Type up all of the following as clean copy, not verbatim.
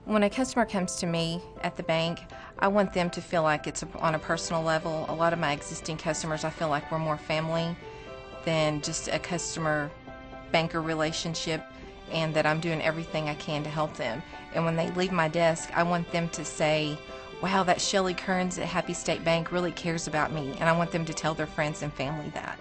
When a customer comes to me at the bank, I want them to feel like it's on a personal level. A lot of my existing customers, I feel like we're more family than just a customer-banker relationship, and that I'm doing everything I can to help them. And when they leave my desk, I want them to say, wow, that Shelley Kearns at Happy State Bank really cares about me, and I want them to tell their friends and family that.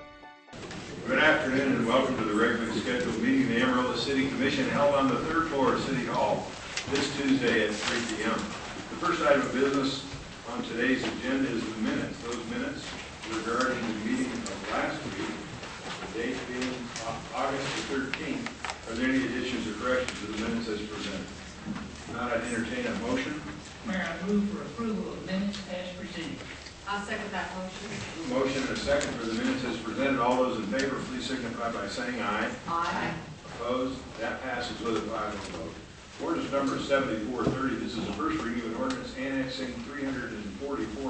Good afternoon and welcome to the regularly scheduled meeting of the Amarillo City Commission held on the third floor of City Hall this Tuesday at 3 p.m. The first item of business on today's agenda is the minutes. Those minutes regarding the meeting of last week, the date being August the 13th. Are there any additions or corrections to the minutes as presented? If not, I'd entertain a motion. Mayor, I move for approval of minutes as presented. I'll second that motion. Motion and a second for the minutes as presented. All those in favor, please signify by saying aye. Aye. Opposed? That passes with a 5-0 vote. Ordinance number 7430. This is the first reading of an ordinance annexing 344.58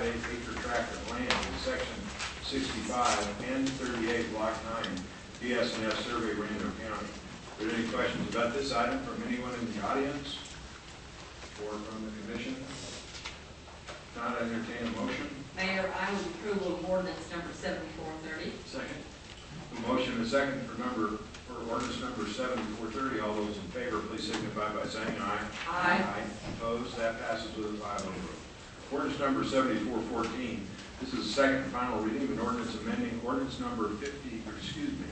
acre tract of land in section 65 and 38 block 9 BS&F survey Randall County. Are there any questions about this item from anyone in the audience or from the commission? If not, I entertain a motion. Mayor, I move approval of ordinance number 7430. Second. A motion and a second for ordinance number 7430. All those in favor, please signify by saying aye. Aye. Opposed? That passes with a 5-0 vote. Ordinance number 7414. This is the second and final reading of an ordinance amending ordinance number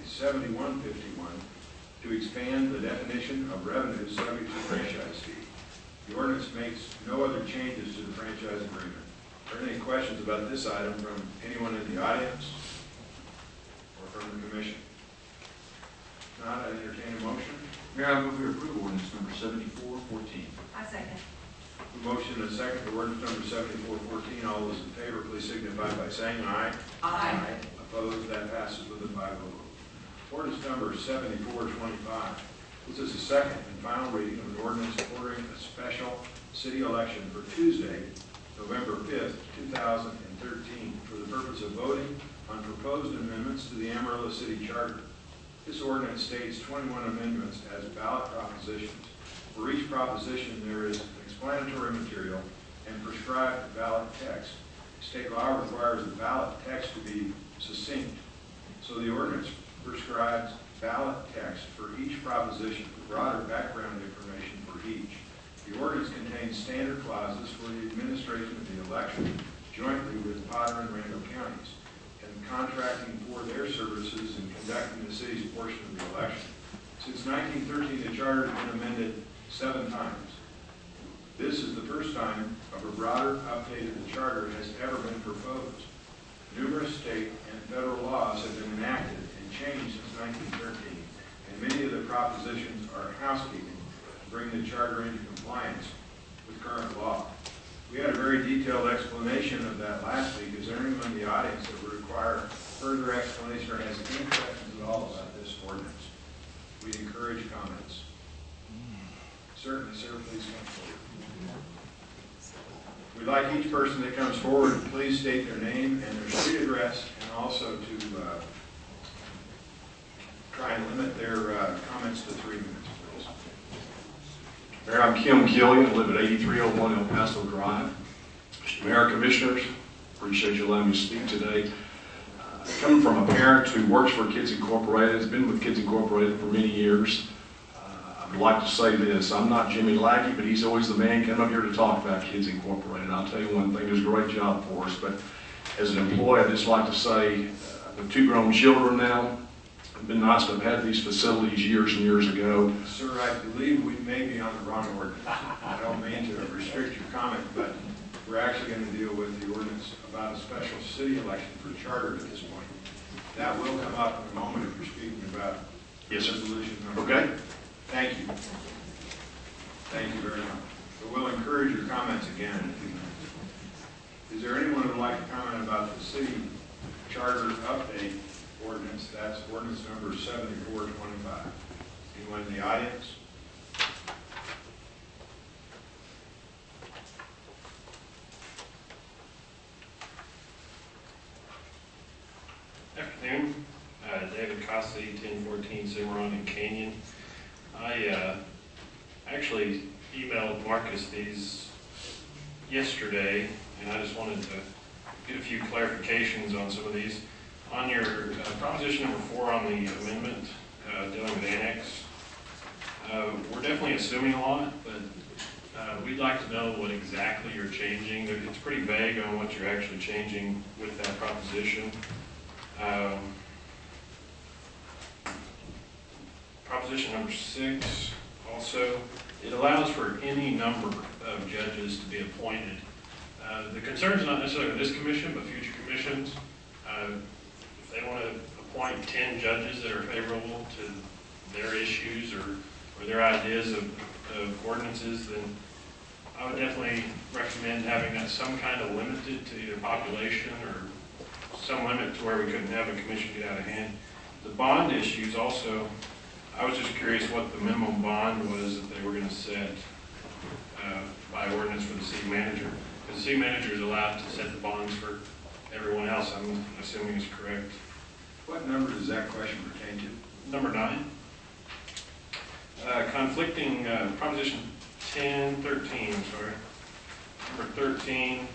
7151 to expand the definition of revenue subject to franchise fee. The ordinance makes no other changes to the franchise agreement. Are there any questions about this item from anyone in the audience or from the commission? If not, I entertain a motion. Mayor, I move for approval ordinance number 7414. I second. A motion and a second for ordinance number 7414. All those in favor, please signify by saying aye. Aye. Opposed? That passes with a 5-0 vote. Ordinance number 7425. This is the second and final reading of an ordinance ordering a special city election for Tuesday, November 5th, 2013, for the purpose of voting on proposed amendments to the Amarillo City Charter. This ordinance states 21 amendments as ballot propositions. For each proposition, there is explanatory material and prescribed ballot text. State law requires the ballot text to be succinct, so the ordinance prescribes ballot text for each proposition with broader background information for each. The ordinance contains standard clauses for the administration of the election jointly with Potter and Randall counties and contracting for their services in conducting the city's portion of the election. Since 1913, the charter has been amended 7 times. This is the first time of a broader update of the charter has ever been proposed. Numerous state and federal laws have been enacted and changed since 1913, and many of the propositions are housekeeping to bring the charter into compliance with current law. We had a very detailed explanation of that last week. Is there anyone in the audience that would require further explanation or has any questions at all about this ordinance? We'd encourage comments. Certainly, sir, please come forward. We'd like each person that comes forward to please state their name and their street address, and also to try and limit their comments to 3 minutes, please. Mayor, I'm Kim Killian. I live at 8301 El Paso Drive. Mr. Mayor, Commissioners, appreciate you allowing me to speak today. Coming from a parent who works for Kids Incorporated, has been with Kids Incorporated for many years, I'd like to say this. I'm not Jimmy Lackey, but he's always the man coming up here to talk about Kids Incorporated. I'll tell you one thing, there's a great job for us, but as an employee, I'd just like to say, with 2 grown children now, it's been nice to have had these facilities years and years ago. Sir, I believe we may be on the wrong ordinance. I don't mean to restrict your comment, but we're actually going to deal with the ordinance about a special city election for charter at this point. That will come up in a moment if you're speaking about resolution number. Okay. Thank you. Thank you very much. But we'll encourage your comments again in a few minutes. Is there anyone who would like to comment about the city charter update ordinance? That's ordinance number 7425. Anyone in the audience? Afternoon. David Cossey, 1014 Cimarron and Canyon. I actually emailed Marcus these yesterday, and I just wanted to get a few clarifications on some of these. On your proposition number 4 on the amendment dealing with annex, we're definitely assuming a lot, but we'd like to know what exactly you're changing. It's pretty vague on what you're actually changing with that proposition. Proposition number 6 also, it allows for any number of judges to be appointed. The concern is not necessarily with this commission, but future commissions. If they want to appoint 10 judges that are favorable to their issues or their ideas of ordinances, then I would definitely recommend having that some kind of limited to either population or some limit to where we couldn't have a commission get out of hand. The bond issues also, I was just curious what the minimum bond was that they were going to set by ordinance for the city manager. Because the city manager is allowed to set the bonds for everyone else, I'm assuming is correct. What number does that question pertain to? Number 9. Conflicting, Proposition 1013, sorry. Number 13.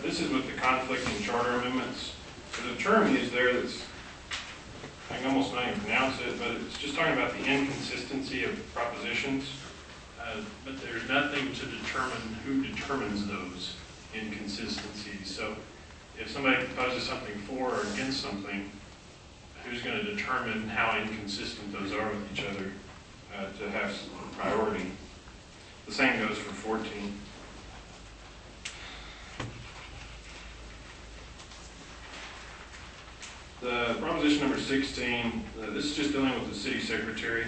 This is with the conflicting charter amendments. There's a term used there that's, I can almost not even pronounce it, but it's just talking about the inconsistency of propositions. But there's nothing to determine who determines those inconsistencies. So if somebody proposes something for or against something, who's going to determine how inconsistent those are with each other to have priority? The same goes for 14. The proposition number 16, this is just dealing with the city secretary.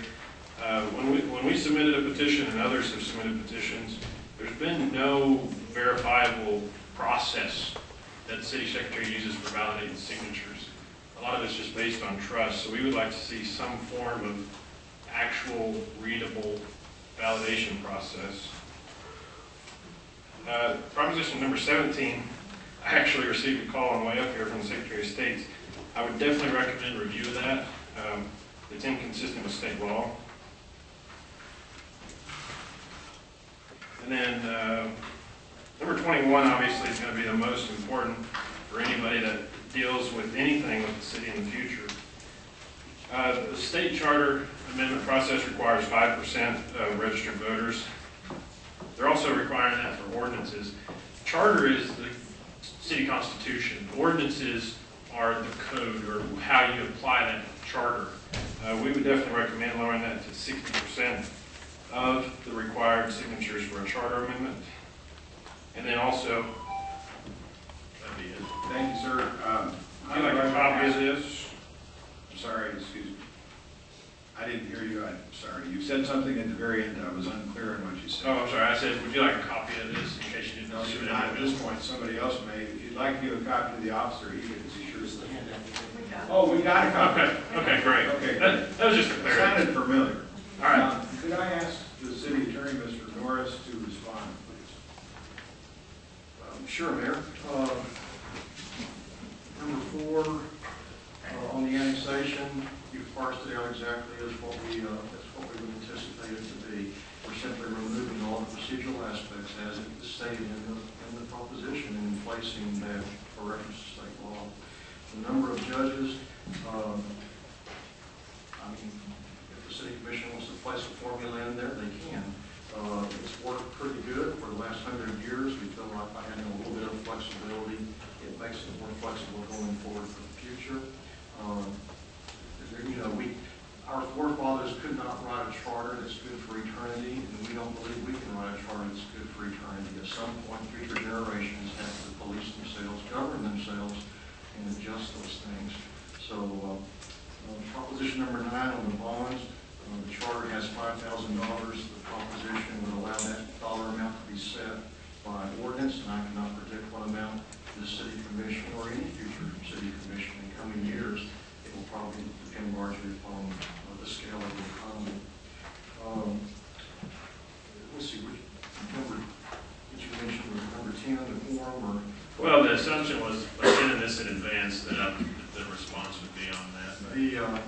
When we submitted a petition and others have submitted petitions, there's been no verifiable process that the city secretary uses for validating signatures. A lot of it's just based on trust, so we would like to see some form of actual readable validation process. Proposition number 17, I actually received a call on the way up here from the Secretary of State. I would definitely recommend review of that. It's inconsistent with state law. And then number 21 obviously is going to be the most important for anybody that deals with anything with the city in the future. The state charter amendment process requires 5% of registered voters. They're also requiring that for ordinances. Charter is the city constitution. Ordinances are the code or how you apply that charter. We would definitely recommend lowering that to 60% of the required signatures for a charter amendment. And then also, that'd be it. Thank you, sir. Would you like a copy of this? I'm sorry, excuse me. I didn't hear you. I'm sorry. You said something at the very end. I was unclear on what you said. Oh, I'm sorry. I said, would you like a copy of this in case you didn't No, see sir, it? not at this point. Somebody else may. If you'd like to give a copy to the officer, he can see sure. Oh, we got a copy. Okay, great. Okay. That was just a It clarity. sounded familiar. All right. Could I ask the city attorney, Mr. Norris, to respond, please? Sure, Mayor. Number 4, on the annexation, you've parsed it out exactly as what we would anticipate it to be. We're simply removing all the procedural aspects as it is stated in the proposition and placing that for reference to state law. The number of judges, I mean, if the city commission wants to place a formula in there, they can. It's worked pretty good for the last 100 years. We feel like by having a little bit of flexibility, it makes it more flexible going forward for the future. Our forefathers could not write a charter that's good for eternity, and we don't believe we can write a charter that's good for eternity. At some point, future generations have to police themselves, govern themselves, and adjust those things. So, proposition number 9 on the bonds, the charter has $5,000. The proposition would allow that dollar amount to be set by ordinance, and I cannot predict what amount the city commission or any future city commission in coming years. It will probably depend largely upon the scale of the economy. Let's see, which number did you mention? Number 10 on the form, or? Well, the assumption was by sending this in advance that the response would be on that.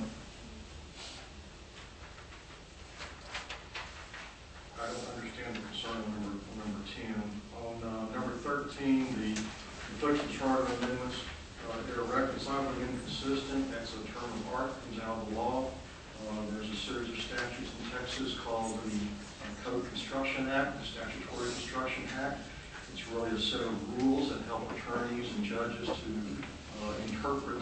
10. On number 13, the conflicting charter amendments, they're reconcilably inconsistent. That's a term of art, comes out of the law. There's a series of statutes in Texas called the Code Construction Act, the Statutory Construction Act. It's really a set of rules that help attorneys and judges to interpret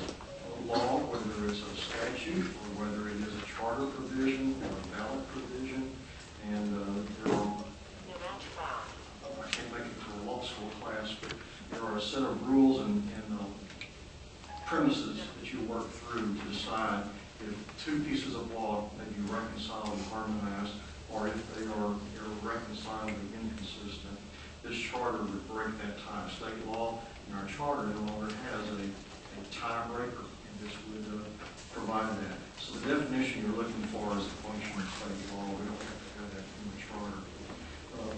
law, whether it's a statute or whether it is a charter provision or a ballot provision. And there are, I can't make it to a law school class, but there are a set of rules and premises that you work through to decide if two pieces of law may be reconciled and harmonized, or if they are irreconcilably inconsistent. This charter would break that tie. State law in our charter no longer has a tiebreaker, and this would provide that. So the definition you're looking for is a function of state law. We don't have to have that in the charter.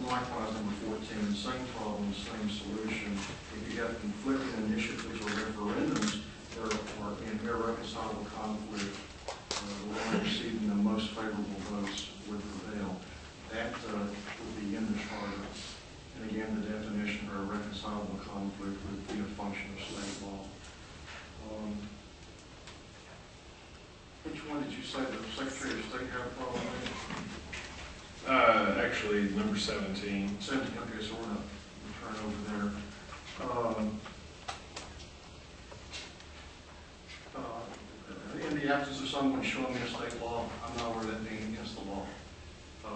Likewise, number 14, same problem, same solution. If you have conflicting initiatives or referendums that are in irreconcilable conflict, the one receiving the most favorable votes would prevail. That would be in the charter. And again, the definition for a reconcilable conflict would be a function of state law. Which one did you say the Secretary of State had a problem with? Actually, number 17. 17, okay, so we're not turn over there. In the absence of someone showing me a state law, I'm not aware of that being against the law.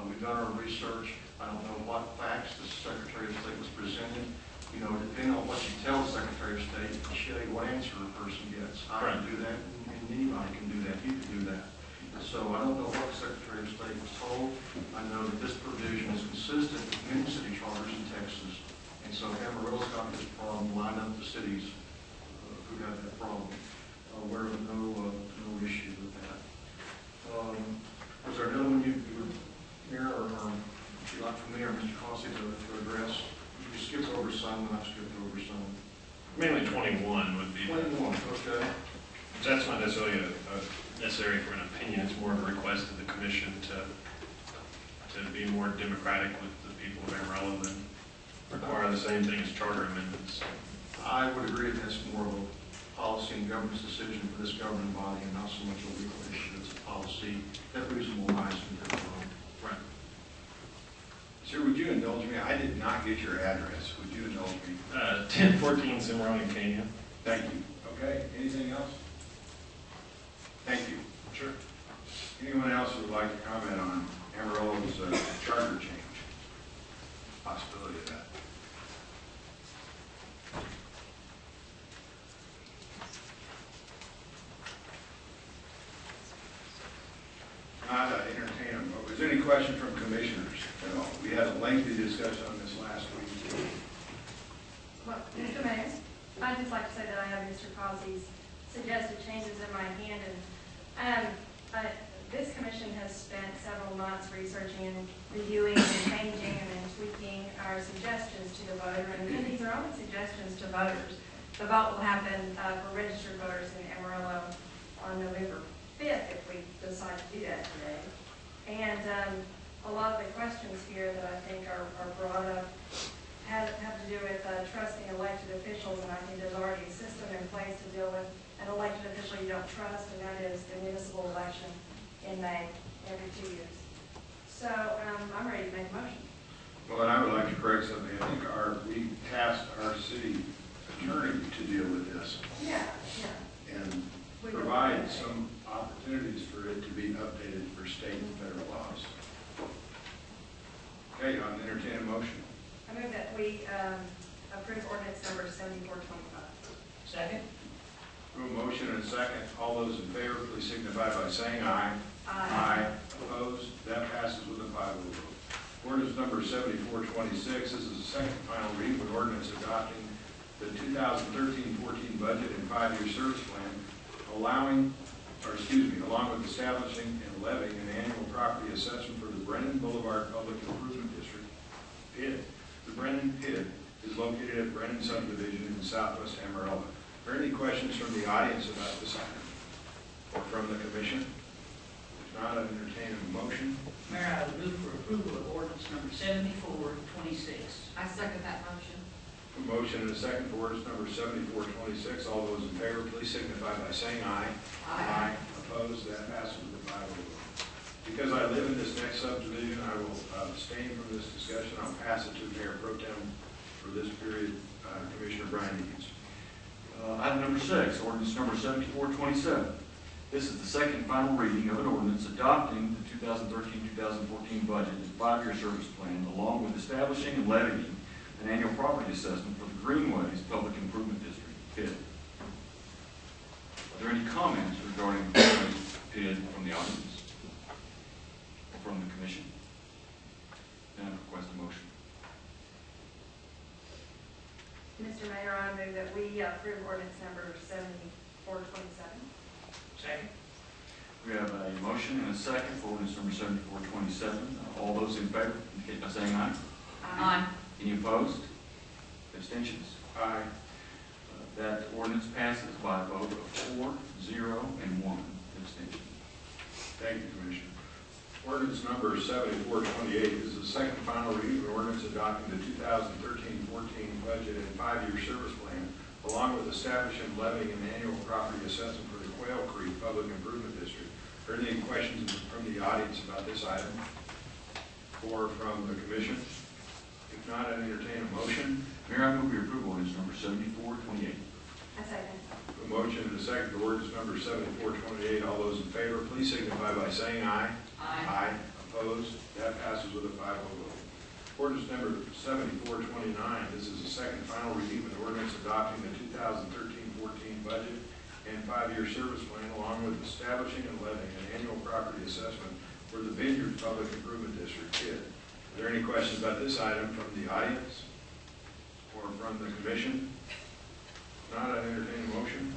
We've done our research. I don't know what facts the Secretary of State was presenting. You know, depending on what you tell the Secretary of State, you show you what answer a person gets. I can do that, and anybody can do that. You can do that. So I don't know what the Secretary of State was told. I know that this provision is consistent with many city charters in Texas. And so Amarillo's got this problem lined up the cities who have that problem. We're no issue with that. Was there another one you would, Mayor, or would you like for me or Mr. Cossey to address? You skipped over some, and I skipped over some. Mainly 21 would be. 21, okay. That's not necessarily necessary for an opinion. It's more of a request of the commission to be more democratic with the people of Amarillo and require the same thing as charter amendments. I would agree that that's more of a policy and governance decision for this governing body and not so much a legal issue. It's a policy that reasonable minds can differ on. Right. Sir, would you indulge me? I did not get your address. Would you indulge me? 1014 Cimarron Canyon. Thank you. Okay, anything else? Thank you. Sure. Anyone else who would like to comment on Amarillo's charter change? Possibility of that. Not entertain them. Was there any question from commissioners at all? We had a lengthy discussion on this last week. Well, Mr. Mayor, I'd just like to say that I have Mr. Causey's suggested changes in my hand, and this commission has spent several months researching and reviewing and changing and then tweaking our suggestions to the voter, and these are only suggestions to voters. The vote will happen for registered voters in Amarillo on November 5th if we decide to do that today. And a lot of the questions here that I think are brought up have to do with trusting elected officials, and I think there's already a system in place to deal with an elected official you don't trust, and that is the municipal election in May every 2 years. So I'm ready to make a motion. Well, and I would like to correct something. I think we tasked our city attorney to deal with this. Yeah. And provide some opportunities for it to be updated for state and federal laws. Okay, I'll entertain a motion. I move that we approve ordinance number 7425. Second? A motion and a second. All those in favor, please signify by saying aye. Aye. Opposed? That passes with a 5-0 vote. Ordinance number 7426. This is the second final reading of an ordinance adopting the 2013-14 budget and 5-year service plan, along with establishing and levying an annual property assessment for the Brennan Boulevard Public Improvement District, PID. The Brennan PID is located at Brennan Subdivision in southwest Amarillo. Are there any questions from the audience about this item or from the commission? If not, I'd entertain a motion. Mayor, I would move for approval of ordinance ordinance number 7426. I second that motion. A motion and a second for ordinance number 7426. All those in favor, please signify by saying aye. Aye. Opposed? That passes with a 5-0 vote. Because I live in this next subdivision, I will abstain from this discussion. I'll pass it to Mayor Pro Tem for this period, Commissioner Brian Deans. Item number 6, ordinance number 7427. This is the second and final reading of an ordinance adopting the 2013-2014 budget and 5-year service plan, along with establishing and levying an annual property assessment for the Greenways Public Improvement District, PID. Are there any comments regarding the PID from the audience or from the commission? Then I request a motion. Mr. Mayor, I move that we approve ordinance number 7427. Second. We have a motion and a second for ordinance number 7427. All those in favor indicate by saying aye. Aye. Any opposed? Abstentions? Aye. That ordinance passes by a vote of 4, 0, and 1 abstention. Thank you, Commissioner. Ordinance number 7428 is the second final reading of an ordinance adopting the 2013-14 budget and 5-year service plan, along with establishing and levying an annual property assessment for the Quail Creek Public Improvement District. Are there any questions from the audience about this item or from the commission? If not, I'd entertain a motion. Mayor, I move we approve ordinance number 7428. I second. A motion and a second for ordinance number 7428. All those in favor, please signify by saying aye. Aye. Opposed? That passes with a 5-0 vote. Ordinance number 7429. This is the second final reading of an ordinance adopting the 2013-14 budget and 5-year service plan, along with establishing and levying an annual property assessment for the Vineyard Public Improvement District, PID. Are there any questions about this item from the audience or from the commission? If not, I'd entertain a motion.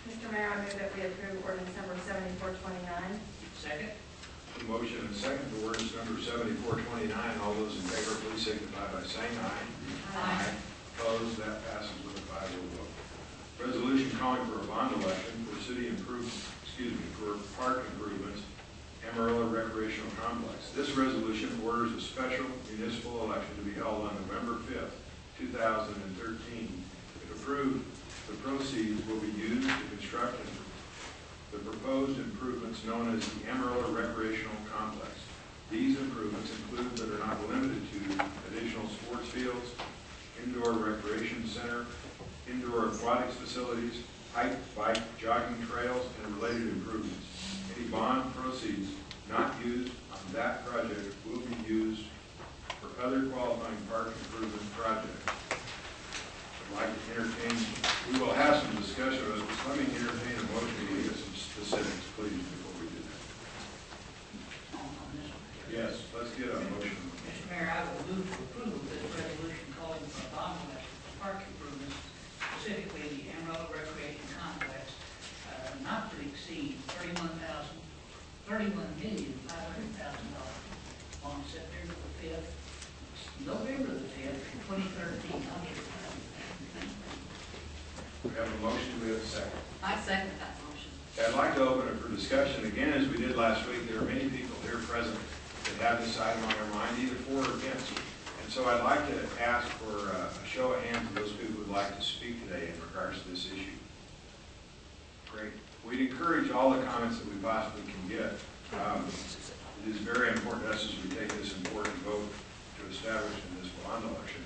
Mr. Mayor, I move that we approve ordinance number 7429. Second. A motion and a second for ordinance number 7429. All those in favor, please signify by saying aye. Aye. Opposed? That passes with a 5-0 vote. Resolution calling for a bond election for for park improvements, Amarillo Recreational Complex. This resolution orders a special municipal election to be held on November 5th, 2013. If approved, the proceeds will be used to construct the proposed improvements known as the Amarillo Recreational Complex. These improvements include, but are not limited to, additional sports fields, indoor recreation center, indoor aquatics facilities, hike, bike, jogging trails, and related improvements. Any bond proceeds not used on that project will be used for other qualifying park improvement projects. I'd like to entertain, we will have some discussion of this, but let me entertain a motion to give us some specifics, please, before we do that. On this one. Yes, let's get a motion. Mr. Mayor, I will move for approval of this resolution calling for a bond election for park improvements, specifically the Amarillo Recreation Complex, not to exceed $31,500,000 on September the 5th, November the 5th, 2013. We have a motion, we have a second. I second that motion. I'd like to open it for discussion. Again, as we did last week, there are many people here present that have this item on their mind, either for or against. And so I'd like to ask for a show of hands of those people who would like to speak today in regards to this issue. Great. We'd encourage all the comments that we possibly can get. It is very important to us as we take this important vote to establish in this bond election.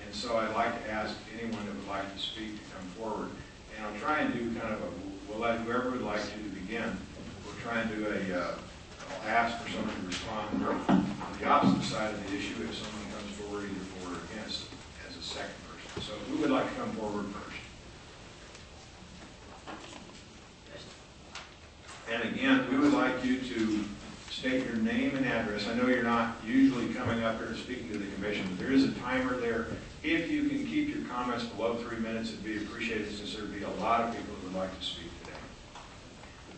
And so I'd like to ask anyone that would like to speak to come forward. And I'll try and do kind of a, we'll let whoever would like to begin. We'll try and do I'll ask for someone to respond on the opposite side of the issue if someone comes forward either for or against as a second person. So who would like to come forward first? And again, we would like you to state your name and address. I know you're not usually coming up here and speaking to the commission, but there is a timer there. If you can keep your comments below 3 minutes, it'd be appreciated since there'd be a lot of people who would like to speak today.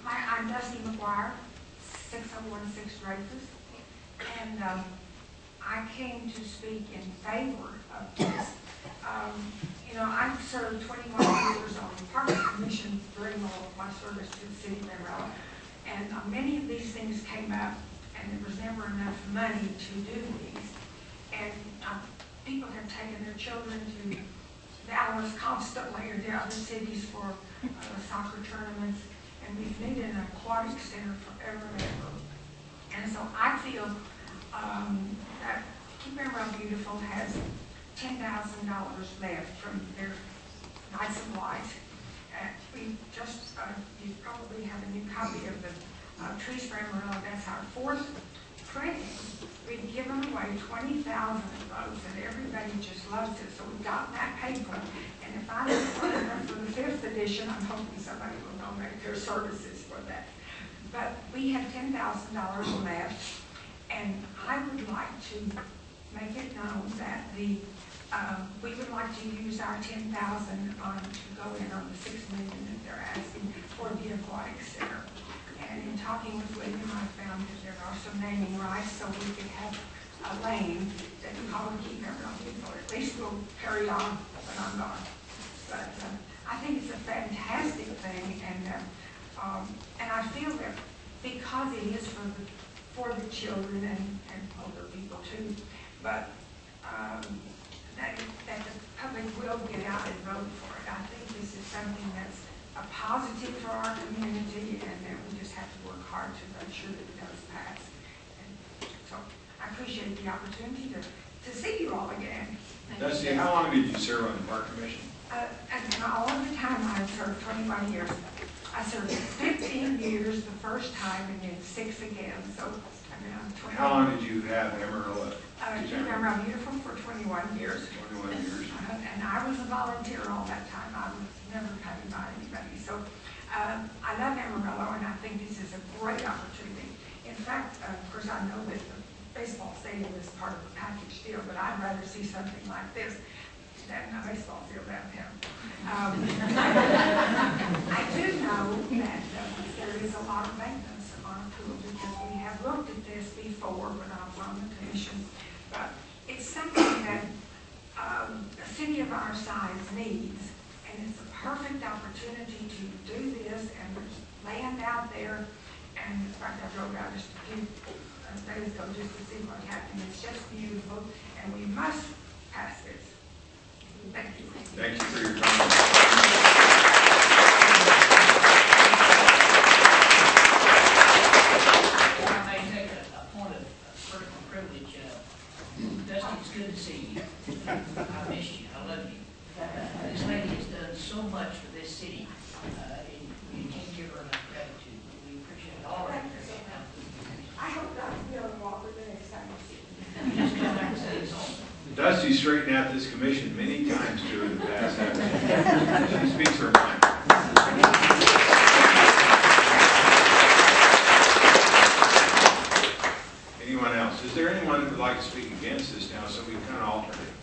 Hi, I'm Dusty McGuire, 6016 Dreyfus, and I came to speak in favor of this. I've served 21 years on the Park Commission during all of my service to the city of Amarillo, and many of these things came up and there was never enough money to do these. And people have taken their children to Dallas constantly or the other cities for soccer tournaments, and we've needed an aquatic center forever and ever. And so I feel that Keep Amarillo Beautiful has $10,000 left from their Nights of Light. We just, you probably have a new copy of the Trees for Amarillo. That's our 4th printing. We've given away 20,000 of those, and everybody just loves it. So we've gotten that paid for. And if I don't put enough for the 5th edition, I'm hoping somebody will donate their services for that. But we have $10,000 left, and I would like to make it known that we would like to use our $10,000 to go in on the $6 million that they're asking for the aquatic center. And in talking with William, I found that there are some naming rights, so we could have a lane that we call Keep Amarillo Beautiful. At least we'll carry on when I'm gone. But I think it's a fantastic thing, and I feel that because it is for the children and older people too, but that the public will get out and vote for it. I think this is something that's a positive for our community, and that we just have to work hard to make sure that it does pass. And so I appreciate the opportunity to see you all again. Dusty, how long did you serve on the Park Commission? And all of the time I've served 21 years. I served 15 years the first time and then 6 again. So I mean, I'm 20. How long did you have Amarillo? Keep Amarillo Beautiful for 21 years. 21 years. And I was a volunteer all that time. I was never paid by anybody. So I love Amarillo, and I think this is a great opportunity. In fact, of course, I know that the baseball stadium is part of the package deal, but I'd rather see something like this than a baseball field downtown. I do know that there is a lot of maintenance on a pool, because we have looked at this before when I was on the commission. But it's something that a city of our size needs, and it's a perfect opportunity to do this, and there's land out there. And in fact, I drove out just a few days ago just to see what happened. It's just beautiful, and we must pass this. Thank you. Thank you for your comments. I may take a point of personal privilege. Dusty, it's good to see you. I missed you. I love you. This lady has done so much for this city, and you can't give her enough gratitude. We appreciate all of it. I hope Dr. Bill will walk with the next time you see me. Just come back and say it's all. Dusty straightened out this commission many times during the past. She speaks her mind. Anyone else? Is there anyone who would like to speak against this now, so we can kind of alternate?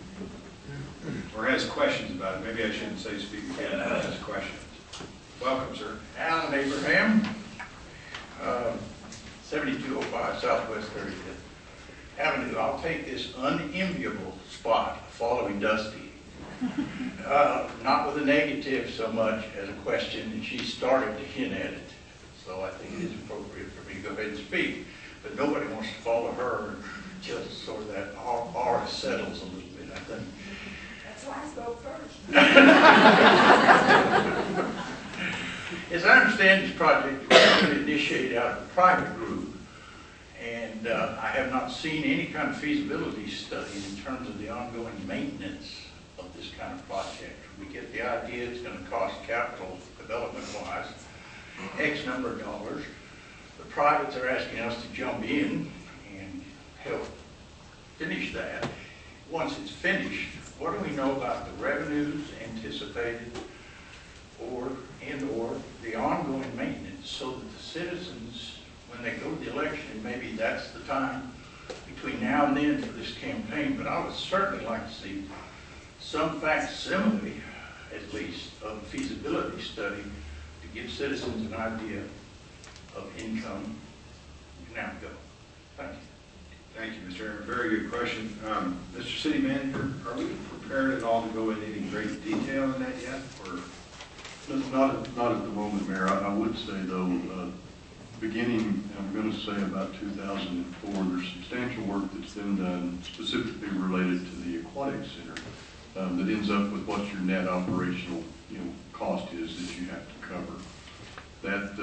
Or has questions about it? Maybe I shouldn't say speak against, but has questions. Welcome, sir. Alan Abraham, 7205 Southwest 35th Avenue. I'll take this unenviable spot following Dusty. Not with a negative so much as a question, and she started to hint at it. So I think it is appropriate for me to go ahead and speak. But nobody wants to follow her until sort of that aura settles a little bit, I think. That's why I spoke first. As I understand, this project was initiated out of a private group, and I have not seen any kind of feasibility study in terms of the ongoing maintenance of this kind of project. We get the idea it's going to cost capital development-wise X number of dollars. The privates are asking us to jump in and help finish that. Once it's finished, what do we know about the revenues anticipated or the ongoing maintenance, so that the citizens, when they go to the election, and maybe that's the time between now and then for this campaign, but I would certainly like to see some facsimile, at least, of a feasibility study to give citizens an idea of income. Now go. Thank you. Thank you, Mr. Aaron. Very good question. Mr. City Manager, are we prepared at all to go into any great detail in that yet? Or Not at the moment, Mayor. I would say, though, beginning, I'm going to say about 2004, there's substantial work that's been done specifically related to the aquatic center that ends up with what your net operational cost is that you have to cover. That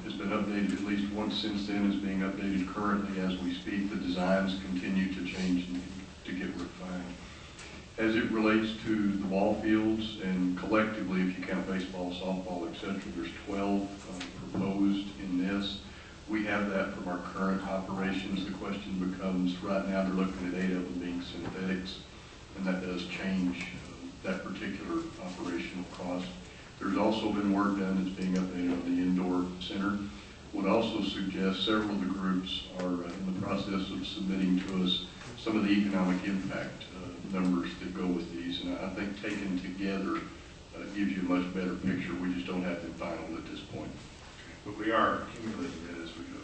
has been updated at least once since then, is being updated currently as we speak. The designs continue to change and to get refined. As it relates to the ball fields, and collectively, if you count baseball, softball, etc., there's 12 proposed in this. We have that from our current operations. The question becomes, right now they're looking at 8 of them being synthetics, and that does change that particular operational cost. There's also been work done that's being updated on the indoor center. Would also suggest several of the groups are in the process of submitting to us some of the economic impact numbers that go with these, and I think taken together gives you a much better picture. We just don't have them final at this point. But we are accumulating that as we go.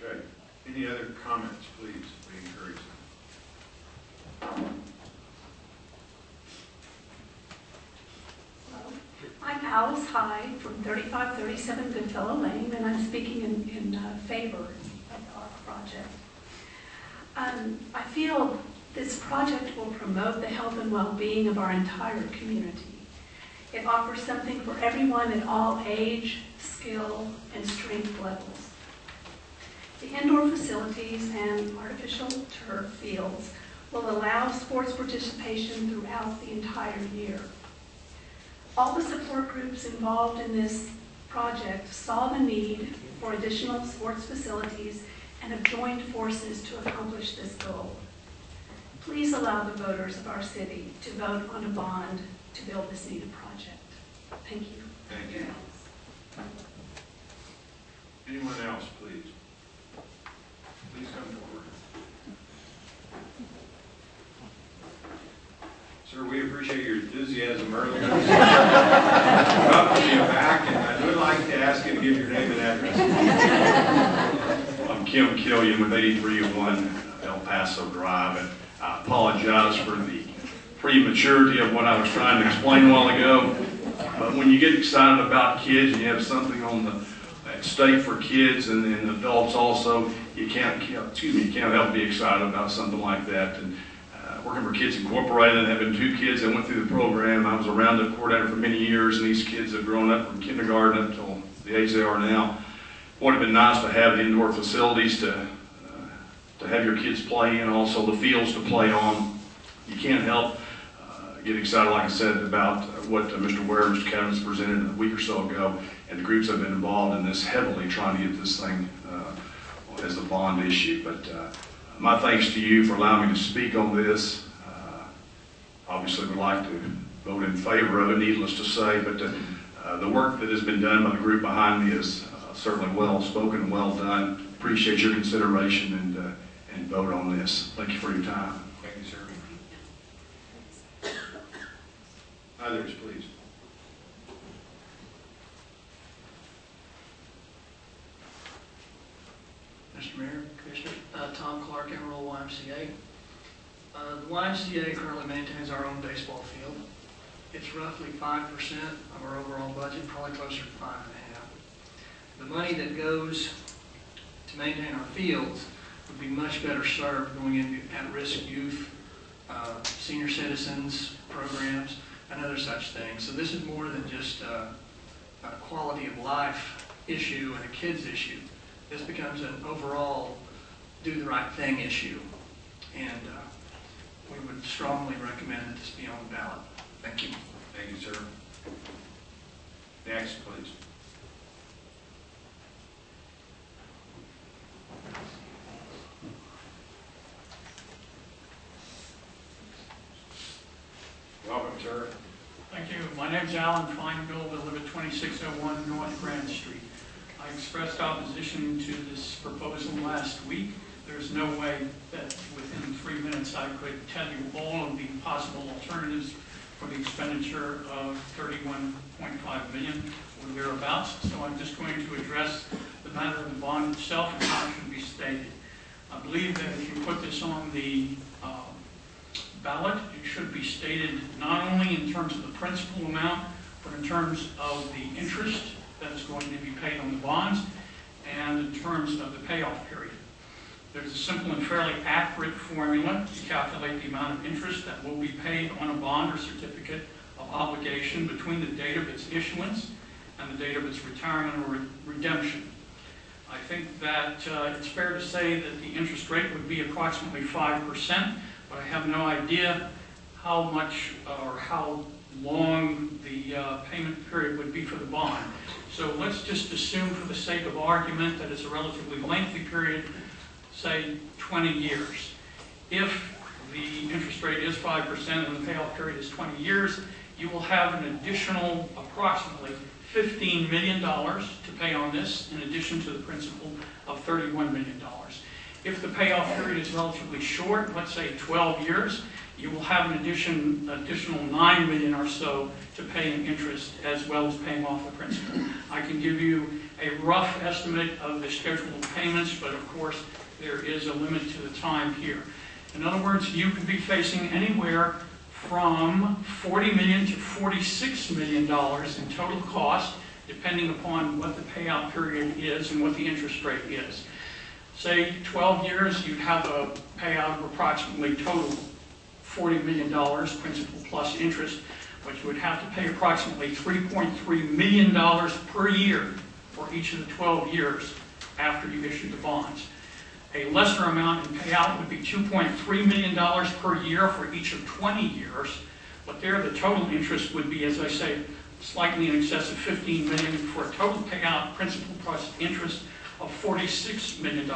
Okay. Any other comments, please? We encourage them. I'm Alice Hyde from 3537 Goodfellow Lane, and I'm speaking in favor of our project. I feel this project will promote the health and well-being of our entire community. It offers something for everyone at all age, skill, and strength levels. The indoor facilities and artificial turf fields will allow sports participation throughout the entire year. All the support groups involved in this project saw the need for additional sports facilities and have joined forces to accomplish this goal. Please allow the voters of our city to vote on a bond to build this needed project. Thank you. Thank you. Anyone else, please? Please come forward. Sir, we appreciate your enthusiasm earlier. Welcome you back, and I would like to ask you to give your name and address. I'm Kim Killian with 8301 El Paso Drive, and I apologize for the prematurity of what I was trying to explain a while ago. But when you get excited about kids and you have something at stake for kids and adults also, you can't help be excited about something like that. And working for Kids Incorporated and having 2 kids that went through the program, I was a roundup coordinator for many years, and these kids have grown up from kindergarten up until the age they are now. It would have been nice to have the indoor facilities to have your kids play in, also the fields to play on. You can't help get excited, like I said, about what Mr. Ware and Mr. Kevins presented a week or so ago, and the groups have been involved in this heavily, trying to get this thing as a bond issue. But my thanks to you for allowing me to speak on this. Obviously, would like to vote in favor of it, needless to say, but the work that has been done by the group behind me is certainly well spoken and well done. Appreciate your consideration and vote on this. Thank you for your time. Thank you, sir. Others, please. Mr. Mayor, Commissioner, Tom Clark, Amarillo YMCA. The YMCA currently maintains our own baseball field. It's roughly 5% of our overall budget, probably closer to 5.5%. The money that goes to maintain our fields would be much better served going into at-risk youth, senior citizens programs, and other such things. So this is more than just a quality of life issue and a kids issue. This becomes an overall do the right thing issue. And we would strongly recommend that this be on the ballot. Thank you. Thank you, sir. Next, please. Welcome, sir. Thank you. My name's Alan Feingold. I live at 2601 North Grand Street. I expressed opposition to this proposal last week. There's no way that within 3 minutes I could tell you all of the possible alternatives for the expenditure of $31.5 million or thereabouts. So I'm just going to address the matter of the bond itself and how it should be stated. I believe that if you put this on the ballot, it should be stated not only in terms of the principal amount, but in terms of the interest that is going to be paid on the bonds and in terms of the payoff period. There's a simple and fairly accurate formula to calculate the amount of interest that will be paid on a bond or certificate of obligation between the date of its issuance and the date of its retirement or redemption. I think that it's fair to say that the interest rate would be approximately 5%, but I have no idea how much or how long the payment period would be for the bond. So let's just assume for the sake of argument that it's a relatively lengthy period, say 20 years. If the interest rate is 5% and the payoff period is 20 years, you will have an additional approximately $15 million to pay on this, in addition to the principal of $31 million. If the payoff period is relatively short, let's say 12 years, you will have an additional $9 million or so to pay in interest, as well as paying off the principal. I can give you a rough estimate of the schedule of payments, but of course there is a limit to the time here. In other words, you could be facing anywhere from $40 million to $46 million in total cost, depending upon what the payout period is and what the interest rate is. Say 12 years, you'd have a payout of approximately total $40 million, principal plus interest, but you would have to pay approximately $3.3 million per year for each of the 12 years after you issue the bonds. A lesser amount in payout would be $2.3 million per year for each of 20 years, but there the total interest would be, as I say, slightly in excess of $15 million for a total payout, principal plus interest, of $46 million.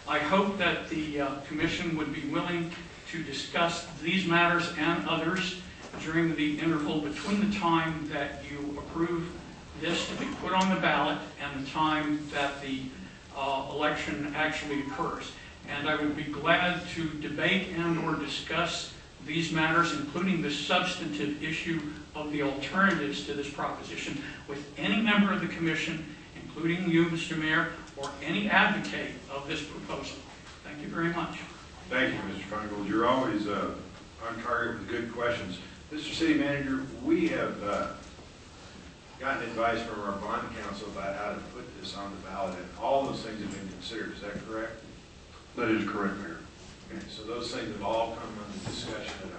I hope that the Commission would be willing to discuss these matters and others during the interval between the time that you approve this to be put on the ballot and the time that the election actually occurs. And I would be glad to debate and or discuss these matters, including the substantive issue of the alternatives to this proposition, with any member of the Commission, including you, Mr. Mayor, or any advocate of this proposal. Thank you very much. Thank you, Mr. Feingold. You're always on target with good questions. Mr. City Manager, we have gotten advice from our bond counsel about how to put this on the ballot, and all those things have been considered. Is that correct? That is correct, Mayor. Okay, so those things have all come under discussion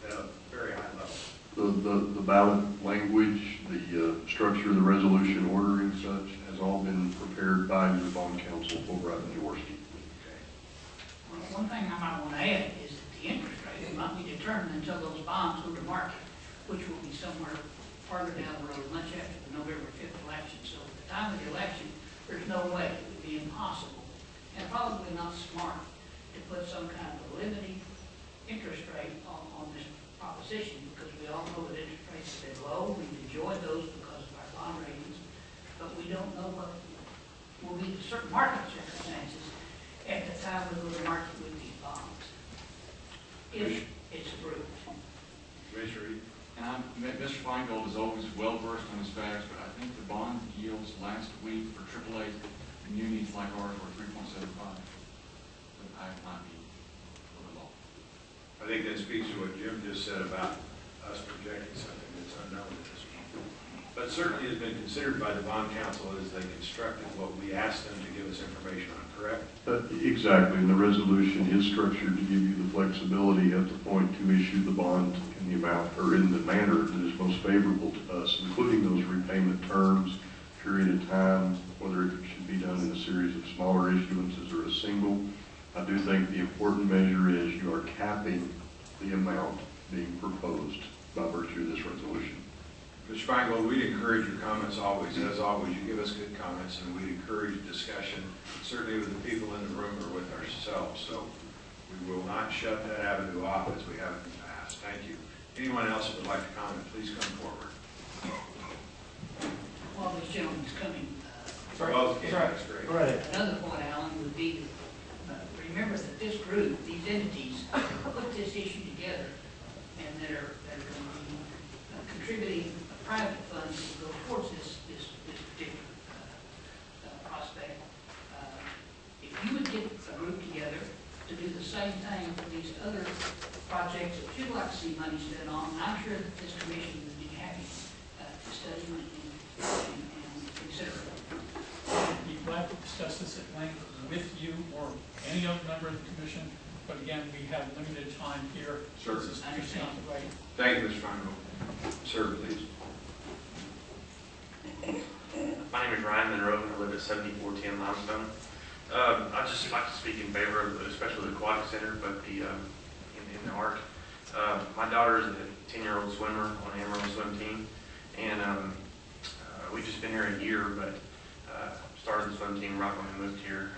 at a very high level. The ballot language, the structure of the resolution ordering such has all been prepared by your bond counsel, Fulbright and Jaworski. Okay. Well, one thing I might want to add is that the interest rate will not be determined until those bonds go to market, which will be somewhere farther down the road, much after the November 5th election. So at the time of the election, there's no way, it would be impossible, and probably not smart, to put some kind of a limiting interest rate on this proposition, because we all know that interest rates have been low. We've enjoyed those because of our bond ratings, but we don't know what will be the certain market circumstances at the time we go to market with these bonds, if it's approved. Commissioner Reed? And Mr. Feingold is always well versed on his facts, but I think the bond yields last week for AAA communities like ours were 3.75. But I might be a little low. I think that speaks to what Jim just said about us projecting something that's unknown at this point. But certainly has been considered by the bond counsel as they constructed what we asked them to give us information on, correct? Exactly, and the resolution is structured to give you the flexibility at the point to issue the bond in the amount or in the manner that is most favorable to us, including those repayment terms, period of time, whether it should be done in a series of smaller issuances or a single. I do think the important measure is you are capping the amount being proposed by virtue of this resolution. Mr. Feingold, we'd encourage your comments always. As always, you give us good comments, and we encourage discussion, certainly with the people in the room or with ourselves. So we will not shut that avenue off as we have in the past. Thank you. Anyone else that would like to comment, please come forward. While this gentleman's coming, Both came, that's great. right. Another point, Alan, would be, remember that this group, these entities, put this issue together, and they're going to be contributing private funds to go towards this particular prospect. If you would get a group together to do the same thing for these other projects that you money spent on. I'm sure that this commission would be happy to study and consider it. I'd be glad to discuss this at length with you or any other member of the commission, but again, we have limited time here. Sure. This is just not the right. Thank you, Mr. Feingold. Sir, please. My name is Ryan Monroe, and I live at 7410 Limestone. I'd just like to speak in favor of, especially the aquatic center, but the in the art. My daughter is a 10-year-old swimmer on the Amarillo swim team, and we've just been here a year, but started the swim team right when we moved here.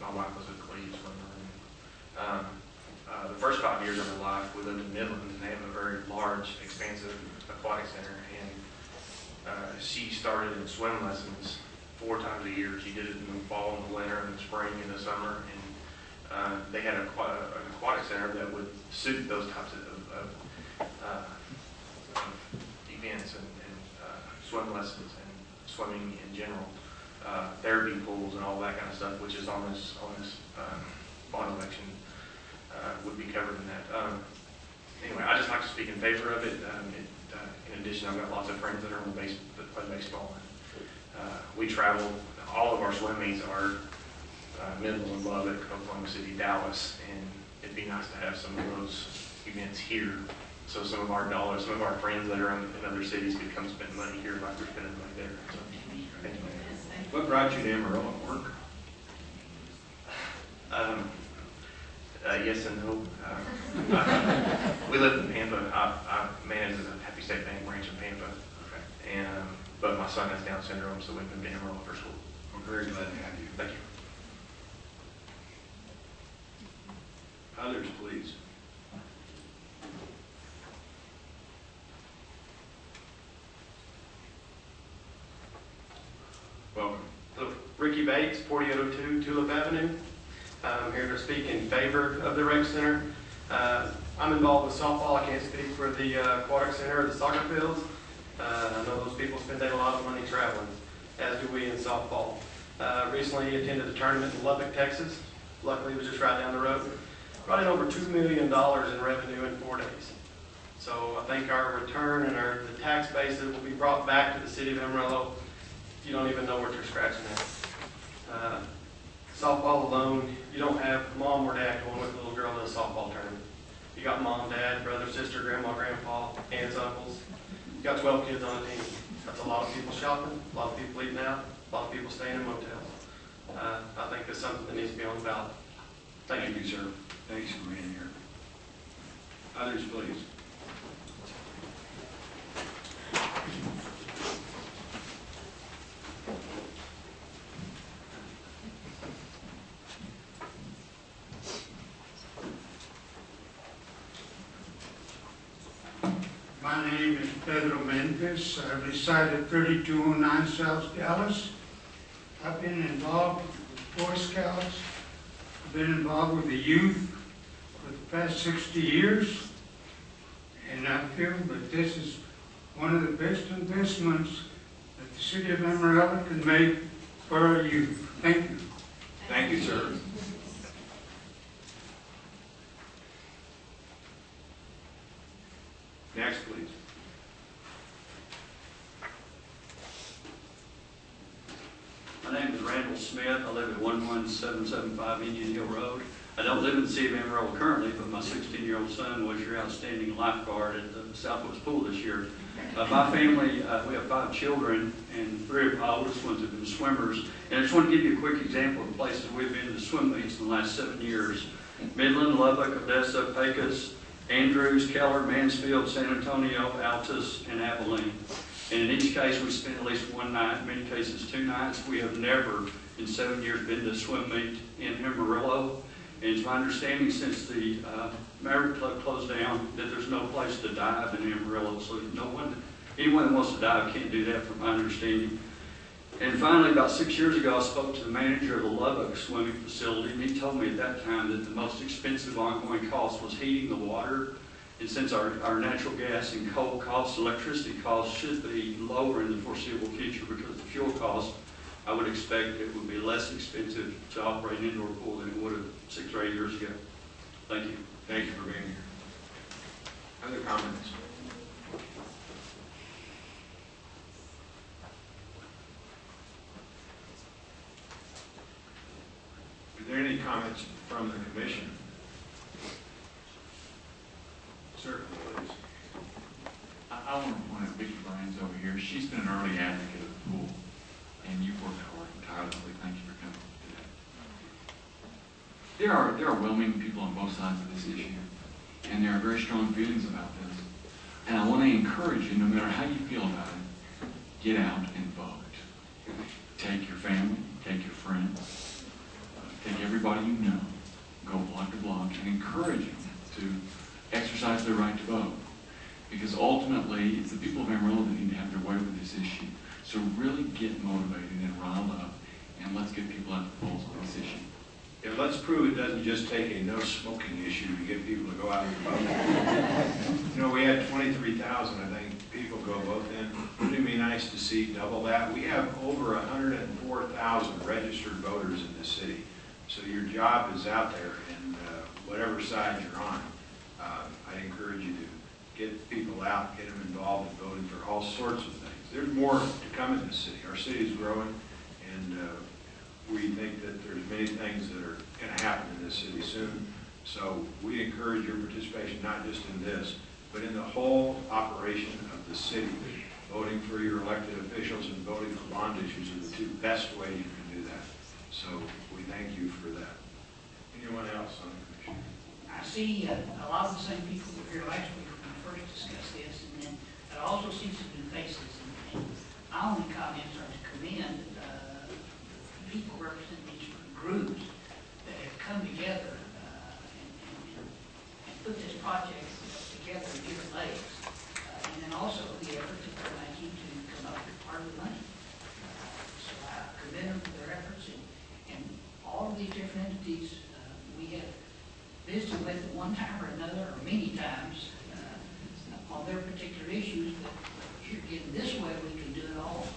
My wife was a collegiate swimmer. And, the first 5 years of her life, we lived in Midland, and they have a very large, expansive aquatic center. And she started in swim lessons 4 times a year. She did it in the fall, in the winter, in the spring, in the summer. And they had an aquatic center that would suit those types of events and swim lessons and swimming in general. Therapy pools and all that kind of stuff, which is on this bond election, would be covered in that. Anyway, I just like to speak in favor of it. In addition, I've got lots of friends that are that play baseball. And, we travel. All of our swim meets are Midland, Lubbock, Oklahoma City, Dallas, and it'd be nice to have some of those events here. So some of our friends that are in other cities could come spend money here like we're spending money there. So, thank you. What brought you to Amarillo at work? Yes and no. We live in Pampa. I manage a Happy State Bank branch in Pampa. Okay. And but my son has Down syndrome, so we've been to Amarillo for school. I'm very glad to have you. Thank you. Others, please. Welcome. So, Ricky Bates, 4802 Tulip Avenue. I'm here to speak in favor of the rec center. I'm involved with softball. I can't speak for the aquatic center or the soccer fields. I know those people spend a lot of money traveling, as do we in softball. Recently attended a tournament in Lubbock, Texas. Luckily, it was just right down the road. Brought in over $2 million in revenue in 4 days. So I think our return and the tax base that will be brought back to the city of Amarillo, you don't even know what you're scratching at. Softball alone, you don't have mom or dad going with a little girl to a softball tournament. You got mom, dad, brother, sister, grandma, grandpa, aunts, uncles. You got 12 kids on a team. That's a lot of people shopping, a lot of people eating out, a lot of people staying in motels. I think that's something that needs to be on the ballot. Thank you, sir. Thanks for being here. Others, please. My name is Pedro Mendes. I reside at 3209 South Dallas. I've been involved with Boy Scouts. I've been involved with the youth for the past 60 years. And I feel that this is one of the best investments that the city of Amarillo can make for our youth. Thank you. Thank you, sir. Next, please. My name is Randall Smith. I live at 11775 Indian Hill Road. I don't live in the city of Amarillo currently, but my 16-year-old son was your outstanding lifeguard at the Southwest Pool this year. My family, we have 5 children, and 3 of my oldest ones have been swimmers. And I just want to give you a quick example of the places we've been to swim meets in the last 7 years. Midland, Lubbock, Odessa, Pecos, Andrews, Keller, Mansfield, San Antonio, Altus, and Abilene. And in each case, we spent at least 1 night, in many cases 2 nights. We have never, in 7 years, been to a swim meet in Amarillo. And it's my understanding since the Maverick Club closed down that there's no place to dive in Amarillo. So anyone that wants to dive can't do that from my understanding. And finally, about 6 years ago, I spoke to the manager of the Lubbock swimming facility, and he told me at that time that the most expensive ongoing cost was heating the water. And since our natural gas and coal costs, electricity costs should be lower in the foreseeable future because of the fuel costs, I would expect it would be less expensive to operate an indoor pool than it would have 6 or 8 years ago. Thank you. Thank you for being here. Other comments? Are there any comments from the commission? Sir, please. I want to point out Vicki Bryan's over here. She's been an early advocate of the pool, and you've worked hard and tirelessly. Thank you for coming today. There are well-meaning people on both sides of this issue, and there are very strong feelings about this. And I want to encourage you, no matter how you feel about it, get out and vote. Take your family, take your friends, take everybody you know, go block to block, and encourage them to exercise their right to vote. Because ultimately, it's the people of Amarillo that need to have their way with this issue. So really get motivated and riled up, and let's get people at the polls on this issue. Yeah, let's prove it doesn't just take a no smoking issue to get people to go out and vote. You know, we had 23,000, I think, people go vote then. Wouldn't it be nice to see double that? We have over 104,000 registered voters in this city. So your job is out there, and whatever side you're on, I encourage you to get people out, get them involved in voting for all sorts of things. There's more to come in this city. Our city is growing, and we think that there's many things that are going to happen in this city soon. So we encourage your participation, not just in this, but in the whole operation of the city. Voting for your elected officials and voting for bond issues are the two best ways you can do that. So we thank you for that. Anyone else on the commission? I see a lot of the same people that were here last week when we first discussed this, and then I also see some new faces. And my only comments are to commend people representing these groups that have come together and put this project together and give it legs. And then also the effort that they're making to come up with part of the money. So I commend them for their efforts, and all of these different entities we have visited with at one time or another, or many times, on their particular issues, but here again, this way we can do it all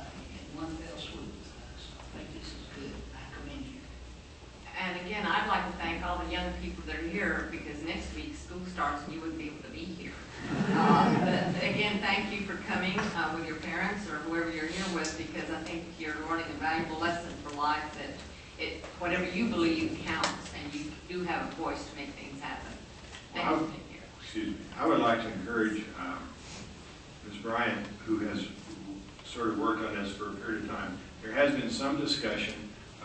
in one fell swoop. So I think this is good. I commend you. And again, I'd like to thank all the young people that are here, because next week school starts and you wouldn't be able to be here. But again, thank you for coming with your parents or whoever you're here with, because I think you're learning a valuable lesson for life, that whatever you believe counts, and you do have a voice to make things happen. Thank you. Excuse me. I would like to encourage Ms. Bryant, who has sort of worked on this for a period of time. There has been some discussion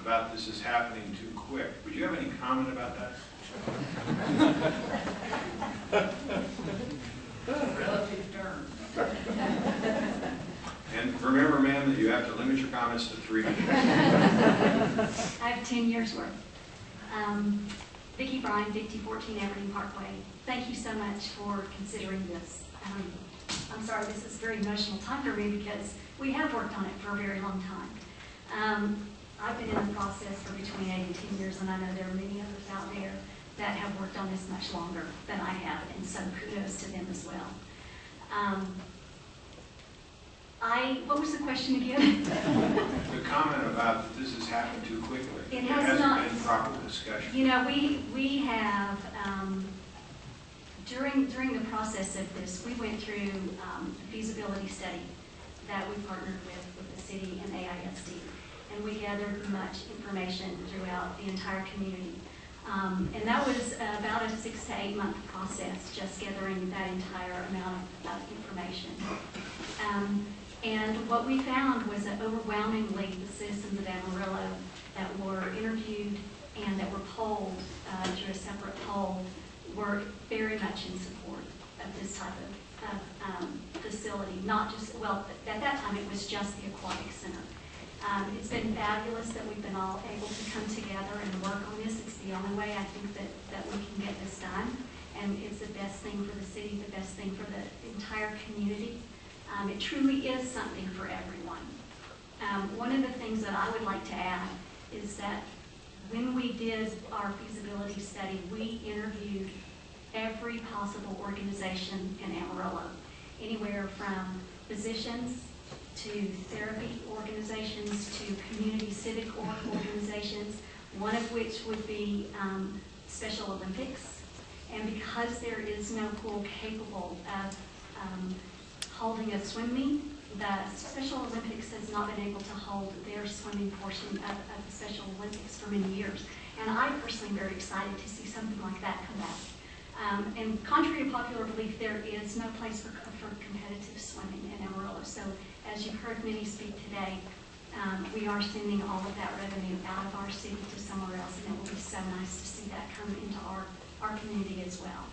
about this is happening too quick. Would you have any comment about that? Relative term. And remember, ma'am, that you have to limit your comments to 3 minutes. I have 10 years worth. Vicki Bryan, 5014 Amarillo Parkway. Thank you so much for considering this. I'm sorry, this is a very emotional time for me because we have worked on it for a very long time. I've been in the process for between 8 and 10 years, and I know there are many others out there that have worked on this much longer than I have, and so kudos to them as well. What was the question again? The comment about that this has happened too quickly. It There has not. hasn't been proper discussion. You know, we have, during the process of this, we went through a feasibility study that we partnered with the city and AISD, and we gathered much information throughout the entire community. And that was about a 6 to 8 month process, just gathering that entire amount of information. And what we found was that overwhelmingly the citizens of Amarillo that were interviewed and that were polled through a separate poll were very much in support of this type of facility. Not just, well, at that time it was just the aquatic center. It's been fabulous that we've been all able to come together and work on this. It's the only way I think that we can get this done. And it's the best thing for the city, the best thing for the entire community. It truly is something for everyone. One of the things that I would like to add is that when we did our feasibility study, we interviewed every possible organization in Amarillo, anywhere from physicians to therapy organizations to community civic organizations, one of which would be Special Olympics. And because there is no pool capable of holding a swim meet, the Special Olympics has not been able to hold their swimming portion of the Special Olympics for many years. And I personally am very excited to see something like that come back. And contrary to popular belief, there is no place for competitive swimming in Amarillo. So as you've heard many speak today, we are sending all of that revenue out of our city to somewhere else, and it will be so nice to see that come into our community as well.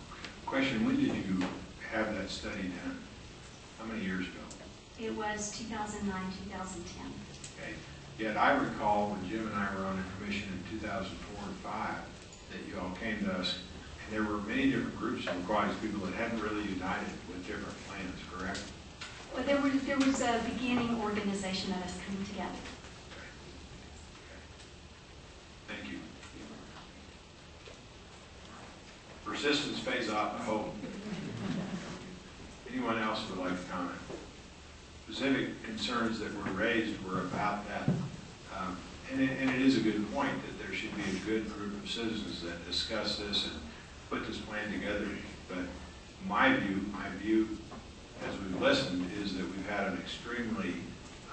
Question, when did you have that study done? How many years ago? It was 2009, 2010. Okay. Yet I recall when Jim and I were on the commission in 2004 and 5 that you all came to us, and there were many different groups of aquatics people that hadn't really united with different plans, correct? Well, there was a beginning organization of us coming together. Thank you. Persistence pays off, I hope. Anyone else would like to comment? Specific concerns that were raised were about that. And it is a good point that there should be a good group of citizens that discuss this and put this plan together. But my view, as we've listened, is that we've had an extremely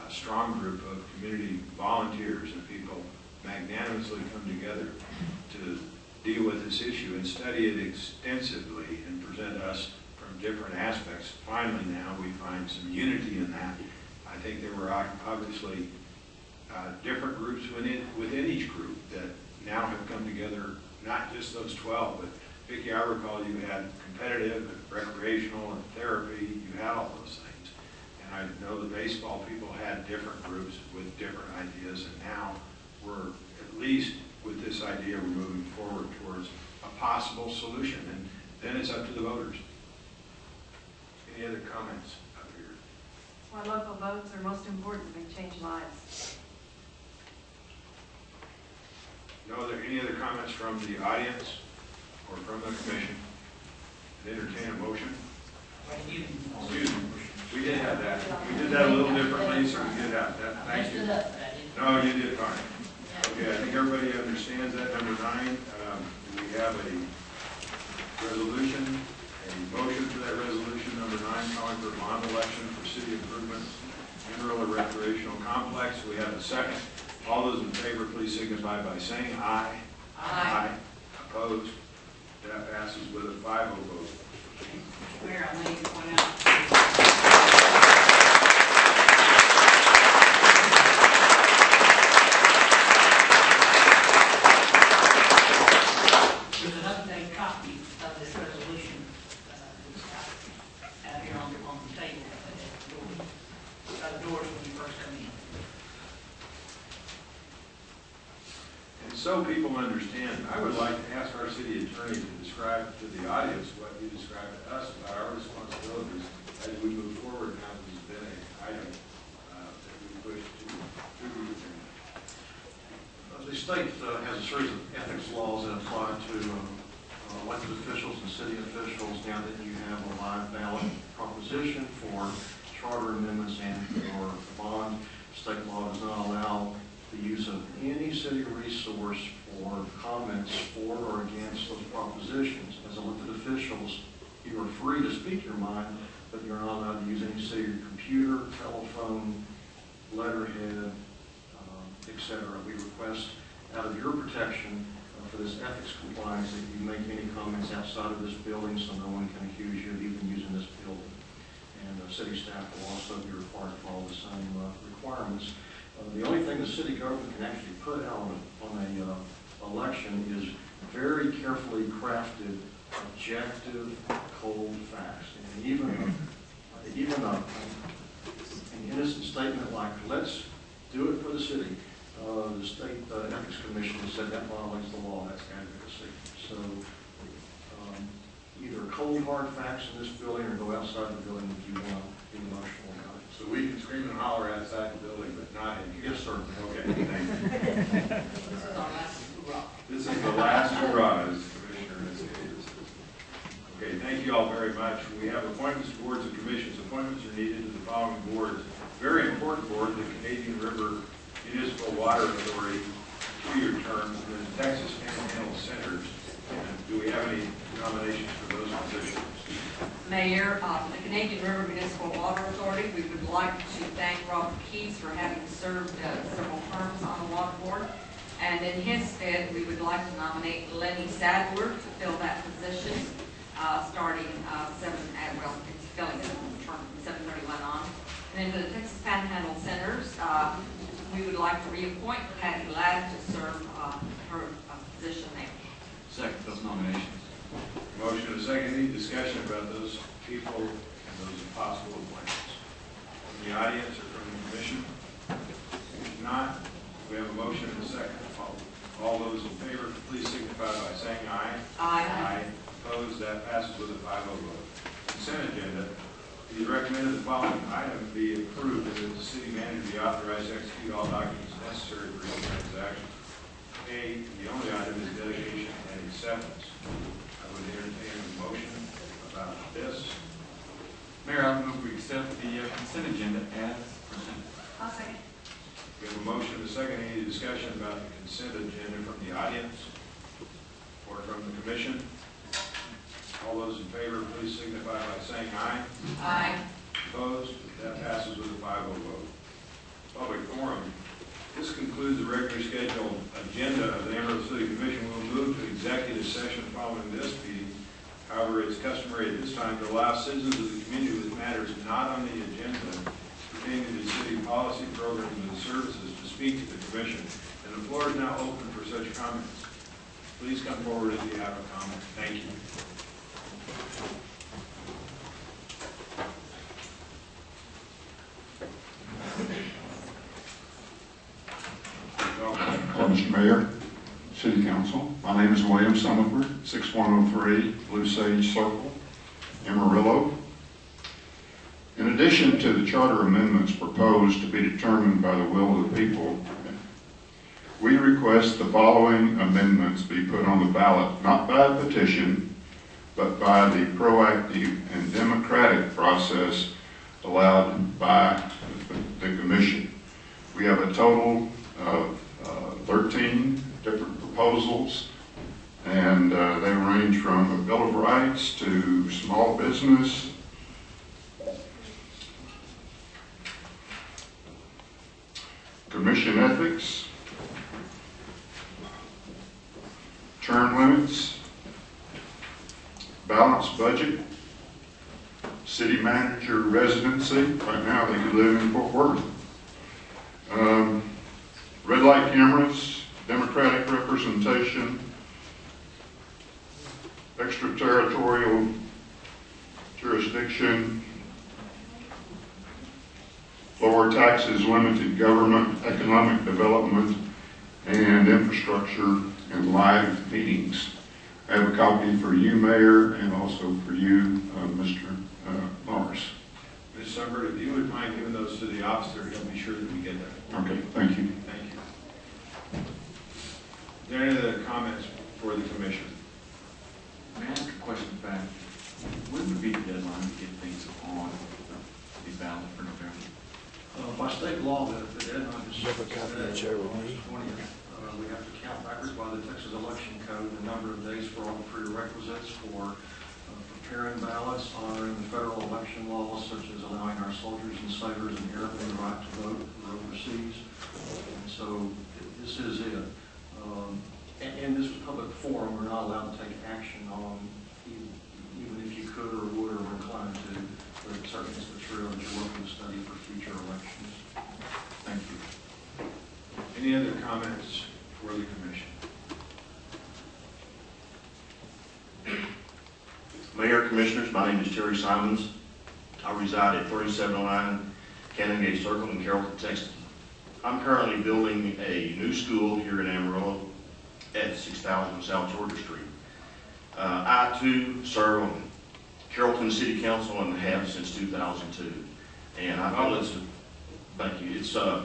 strong group of community volunteers and people magnanimously come together to deal with this issue and study it extensively and present us from different aspects. Finally now we find some unity in that. I think there were obviously different groups within each group that now have come together, not just those 12, but Vicki, I recall you had competitive, and recreational, and therapy. You had all those things. And I know the baseball people had different groups with different ideas, and now we're, at least with this idea, we're moving forward towards a possible solution. And then it's up to the voters. Any other comments up here? Why local votes are most important. They change lives. No other, any other comments from the audience or from the commission? And entertain a motion. Excuse me. We did have that. We did that a little differently, so we did have that. Thank you. No, you did fine. Okay, I think everybody understands that. Number 9, we have a resolution, a motion for that resolution. Number 9, calling for a bond election for city improvements, Amarillo Recreational Complex. We have a second. All those in favor, please signify by saying aye. Aye. Opposed? That passes with a 5-0 vote. Mayor, I need to point out. There's an updated copy of this resolution out here on the table by the doors when you first come in. And so people understand, I would like to ask our city attorney to describe to the audience what you described to us about our responsibilities as we move forward now that this has been an item that we wish to contribute to. The state has a series of ethics laws that apply to elected officials and city officials now that you have a live ballot proposition for charter amendments and for bond. State law does not allow the use of any city resource for comments for or against those propositions. As elected officials, you are free to speak your mind, but you're not allowed to use any city computer, telephone, letterhead, etc. We request, out of your protection for this ethics compliance, that you make any comments outside of this building so no one can accuse you of even using this building. And city staff will also be required to follow the same requirements. The only thing the city government can actually put out on an election is very carefully crafted, objective, cold facts. And even an innocent statement like, let's do it for the city, the state ethics commission has said that violates the law. That's advocacy. So either cold hard facts in this building or go outside the building if you want to be emotional about it. So we can scream and holler outside the building, but not in here. Yes, sir. Okay, thank you. This is our last hurrah. This is the last hurrah, as the Commissioner has stated. Okay, thank you all very much. We have appointments to boards and commissions. Appointments are needed to the following boards. Very important board, the Canadian River Municipal Water Authority, 2-year terms, and then Texas Panhandle Centers, And do we have any nominations for those positions? Mayor, the Canadian River Municipal Water Authority, we would like to thank Robert Keys for having served several terms on the water board. And in his stead, we would like to nominate Lenny Sadler to fill that position, starting it's filling a term from 7/31 on. And then for the Texas Panhandle Centers, we would like to reappoint Patty Ladd to serve her position there. Second those nominations. Motion and a second. Any discussion about those people and those possible appointments? From the audience or from the commission? If not, we have a motion and a second. All those in favor, please signify by saying aye. Aye. Opposed? That passes with a 5-0 vote. Consent agenda. It is recommended the following item be approved, and that the city manager be authorized to execute all documents necessary for each transaction. A, the only item is delegation and acceptance. I would entertain a motion about this. Mayor, I move we accept the consent agenda as presented. I'll second. We have a motion and a second. Any discussion about the consent agenda from the audience or from the commission? All those in favor, please signify by saying aye. Aye. Opposed? That passes with a 5-0 vote. Public forum. This concludes the regularly scheduled agenda of the Amarillo City Commission. We'll move to executive session following this meeting. However, it's customary at this time to allow citizens of the community with matters not on the agenda pertaining to city policy, programs, and services to speak to the commission. And the floor is now open for such comments. Please come forward if you have a comment. Thank you. Mr. Mayor, City Council, my name is William Summerford, 6103 Blue Sage Circle, Amarillo. In addition to the charter amendments proposed to be determined by the will of the people, we request the following amendments be put on the ballot, not by a petition, but by the proactive and democratic process allowed by the Commission. We have a total of 13 different proposals, and they range from a Bill of Rights to small business, commission ethics, term limits, balanced budget, city manager residency. Right now they could live in Fort Worth. Red light cameras, democratic representation, extraterritorial jurisdiction, lower taxes, limited government, economic development, and infrastructure and live meetings. I have a copy for you, Mayor, and also for you, Mr. Morris. Ms. Summers, if you would mind giving those to the officer, he'll be sure that we get them. Okay, thank you. Thank you. Are there any other comments for the commission? May I ask a question back? When would be the deadline to get things on the ballot for November? By state law, the deadline is Never copy the chair with me. 20th. We have to count backwards by the Texas Election Code, the number of days for all the prerequisites for preparing ballots, honoring the federal election laws, such as allowing our soldiers and sailors and airmen the right to vote overseas. And so this is it. And this is public forum. We're not allowed to take action on, even if you could or would or were inclined to, but it certainly is material that you're welcome to study for future elections. Thank you. Any other comments for the commission? Mayor, Commissioners, my name is Terry Simons. I reside at 3709 Canongate Circle in Carrollton, Texas. I'm currently building a new school here in Amarillo at 6000 South Georgia Street. I too serve on Carrollton City Council and have since 2002. And I feel it's, thank you, it's, I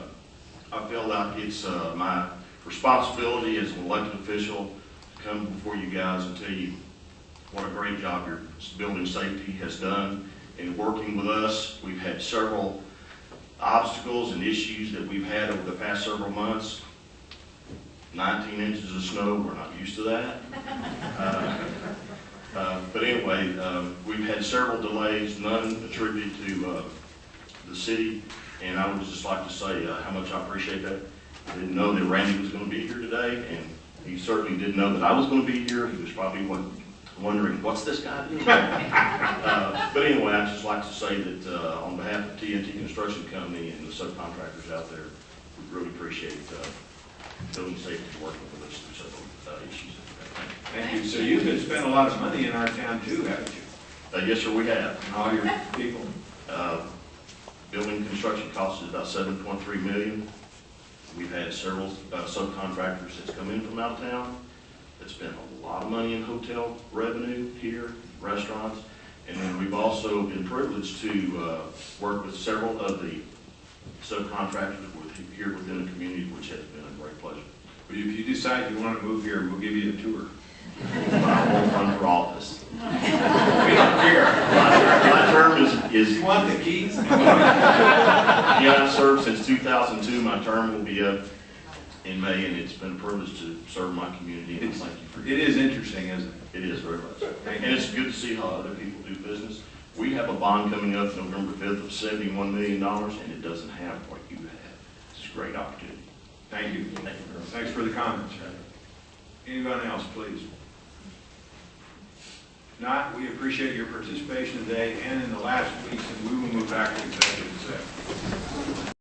feel like it's my responsibility as an elected official to come before you guys and tell you what a great job your building safety has done in working with us. We've had several obstacles and issues that we've had over the past several months. 19 inches of snow. We're not used to that. But anyway, we've had several delays, none attributed to the city, and I would just like to say how much I appreciate that. I didn't know that Randy was going to be here today, and he certainly didn't know that I was going to be here. He was probably wondering, what's this guy doing? But anyway, I'd just like to say that on behalf of TNT Construction Company and the subcontractors out there, we really appreciate building safety working with us through several issues. Thank you. So you've been spending a lot of money in our town too, haven't you? Yes, sir, we have. And all your people. Building construction costs is about $7.3 million. We've had several subcontractors that's come in from out of town that spent a lot of money in hotel revenue here, restaurants, and then we've also been privileged to work with several of the subcontractors here within the community, which has been a great pleasure. But if you decide you want to move here, we'll give you a tour. I won't run for office. We don't care. My term is You want the keys? Yeah, I've served since 2002. My term will be up in May, and it's been a privilege to serve my community. And thank you for It is interesting, isn't it? It is very much. And it's good to see how other people do business. We have a bond coming up November 5th of $71 million, and it doesn't have what you have. It's a great opportunity. Thank you. Thank you. Thanks for the comments. Anyone else, please? If not, we appreciate your participation today and in the last weeks, and we will move back to executive session.